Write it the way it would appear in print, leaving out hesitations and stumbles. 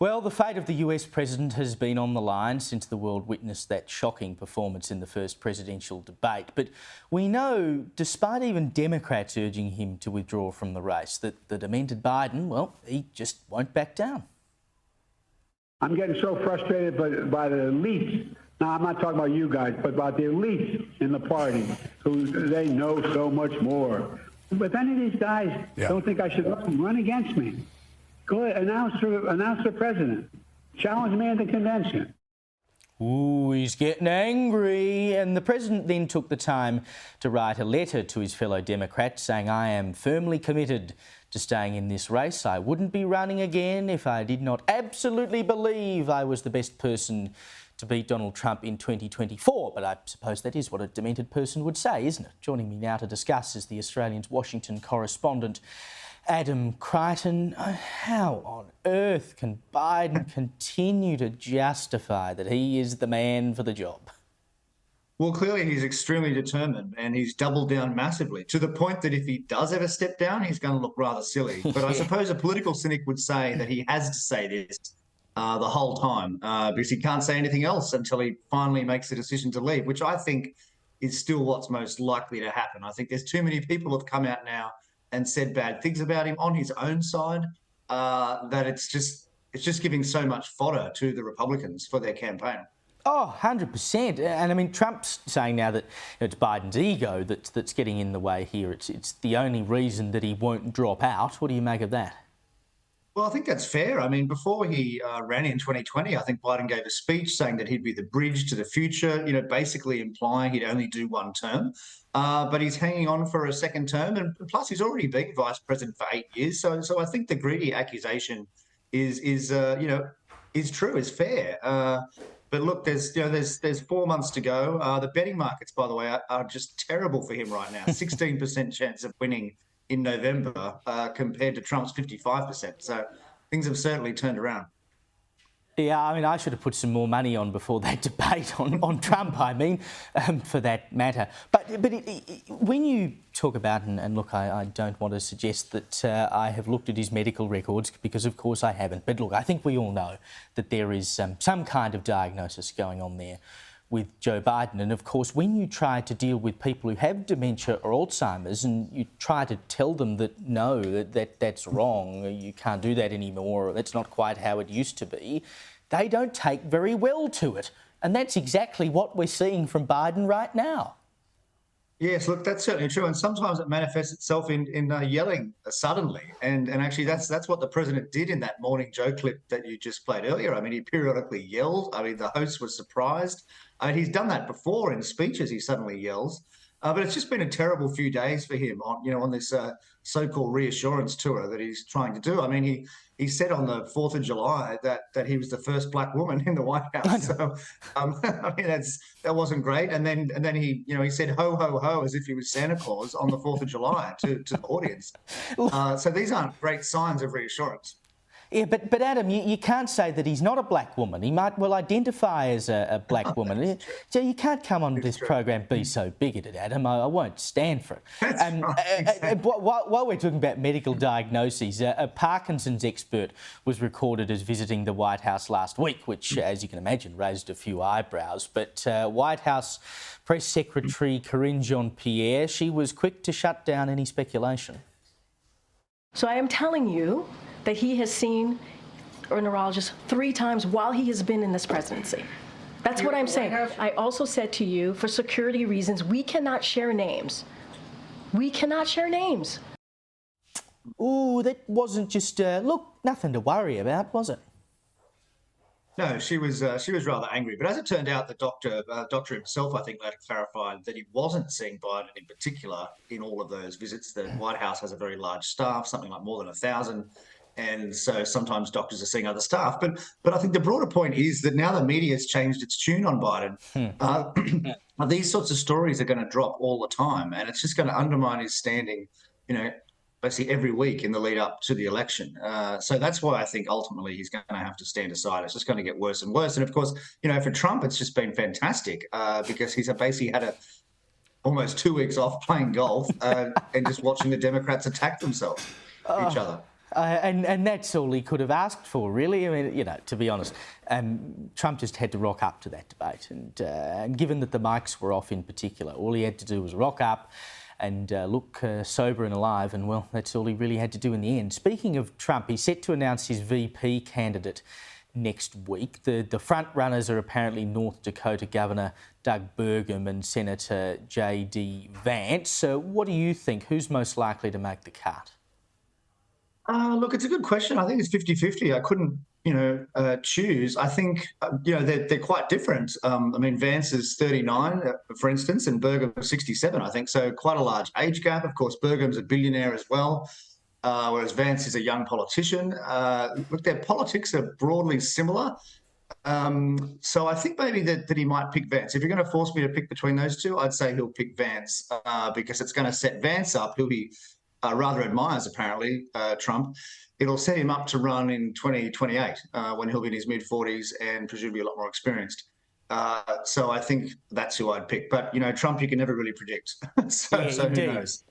Well, the fate of the US president has been on the line since the world witnessed that shocking performance in the first presidential debate. But we know, despite even Democrats urging him to withdraw from the race, that the demented Biden, well, he just won't back down. I'm getting so frustrated by the elites. Now, I'm not talking about you guys, but about the elites in the party who they know so much more. But if any of these guys don't think I should run against me, go ahead, announce for president. Challenge me in the convention. Ooh, he's getting angry. And the president then took the time to write a letter to his fellow Democrats saying, "I am firmly committed to staying in this race. I wouldn't be running again if I did not absolutely believe I was the best person to beat Donald Trump in 2024. But I suppose that is what a demented person would say, isn't it? Joining me now to discuss is the Australian's Washington correspondent, Adam Crichton. How on earth can Biden continue to justify that he is the man for the job? Well, clearly he's extremely determined and he's doubled down massively to the point that if he does ever step down, he's going to look rather silly. But I suppose a political cynic would say that he has to say this the whole time because he can't say anything else until he finally makes the decision to leave, which I think is still what's most likely to happen. I think there's too many people have come out now and said bad things about him on his own side that it's just giving so much fodder to the Republicans for their campaign. Oh, 100%. And I mean, Trump's saying now that it's Biden's ego that's getting in the way here. It's the only reason that he won't drop out. What do you make of that? Well, I think that's fair. I mean, before he ran in 2020, I think Biden gave a speech saying that he'd be the bridge to the future, you know, basically implying he'd only do one term. But he's hanging on for a second term. And plus, he's already been vice president for 8 years. So I think the greedy accusation is true, is fair. But look, there's 4 months to go. The betting markets, by the way, are just terrible for him right now. 16% chance of winning in November compared to Trump's 55%. So things have certainly turned around. Yeah, I mean, I should have put some more money on before that debate on Trump, I mean, for that matter. But when you talk about, and look, I don't want to suggest that I have looked at his medical records, because of course I haven't. But look, I think we all know that there is some kind of diagnosis going on there with Joe Biden. And of course, when you try to deal with people who have dementia or Alzheimer's and you try to tell them that no, that's wrong, you can't do that anymore, or that's not quite how it used to be, they don't take very well to it. And that's exactly what we're seeing from Biden right now. Yes, look, that's certainly true. And sometimes it manifests itself in yelling suddenly. And actually, that's what the president did in that Morning Joe clip that you just played earlier. I mean, he periodically yelled. I mean, the host was surprised. He's done that before in speeches. He suddenly yells. But it's just been a terrible few days for him on this so-called reassurance tour that he's trying to do. I mean, he said on the 4th of July that he was the first black woman in the White House. So I mean, that wasn't great. And then he said ho ho ho as if he was Santa Claus on the 4th of July to the audience. So these aren't great signs of reassurance. Yeah, but Adam, you can't say that he's not a black woman. He might well identify as a black woman. So you can't come on this program be so bigoted, Adam. I won't stand for it. Exactly. While we're talking about medical diagnoses, a Parkinson's expert was recorded as visiting the White House last week, which, as you can imagine, raised a few eyebrows. But White House Press Secretary Karine Jean-Pierre, she was quick to shut down any speculation. So I am telling you that he has seen a neurologist 3 times while he has been in this presidency. That's what I'm saying. I also said to you, for security reasons, we cannot share names. We cannot share names. Ooh, that wasn't just, look, nothing to worry about, was it? No, she was rather angry. But as it turned out, the doctor himself, I think, later clarified that he wasn't seeing Biden in particular in all of those visits. The White House has a very large staff, something like more than 1,000. And so sometimes doctors are seeing other staff. But I think the broader point is that now the media has changed its tune on Biden. These sorts of stories are going to drop all the time, and it's just going to undermine his standing, basically every week in the lead up to the election. So that's why I think ultimately he's going to have to stand aside. It's just going to get worse and worse. And of course, for Trump, it's just been fantastic because he's basically had almost 2 weeks off playing golf and just watching the Democrats attack themselves, each other. And that's all he could have asked for, really. I mean, to be honest, Trump just had to rock up to that debate. And given that the mics were off in particular, all he had to do was rock up and look sober and alive. And, well, that's all he really had to do in the end. Speaking of Trump, he's set to announce his VP candidate next week. The front runners are apparently North Dakota Governor Doug Burgum and Senator J.D. Vance. What do you think? Who's most likely to make the cut? Look, it's a good question. I think it's 50-50. I couldn't, choose. I think, they're quite different. I mean, Vance is 39, for instance, and Burgum is 67, I think. So quite a large age gap. Of course, Burgum's a billionaire as well, whereas Vance is a young politician. Look, their politics are broadly similar. So I think maybe that he might pick Vance. If you're going to force me to pick between those two, I'd say he'll pick Vance because it's going to set Vance up, who he rather admires, apparently, Trump. It'll set him up to run in 2028 when he'll be in his mid-40s and presumably a lot more experienced. So I think that's who I'd pick. But, Trump, you can never really predict. So who knows?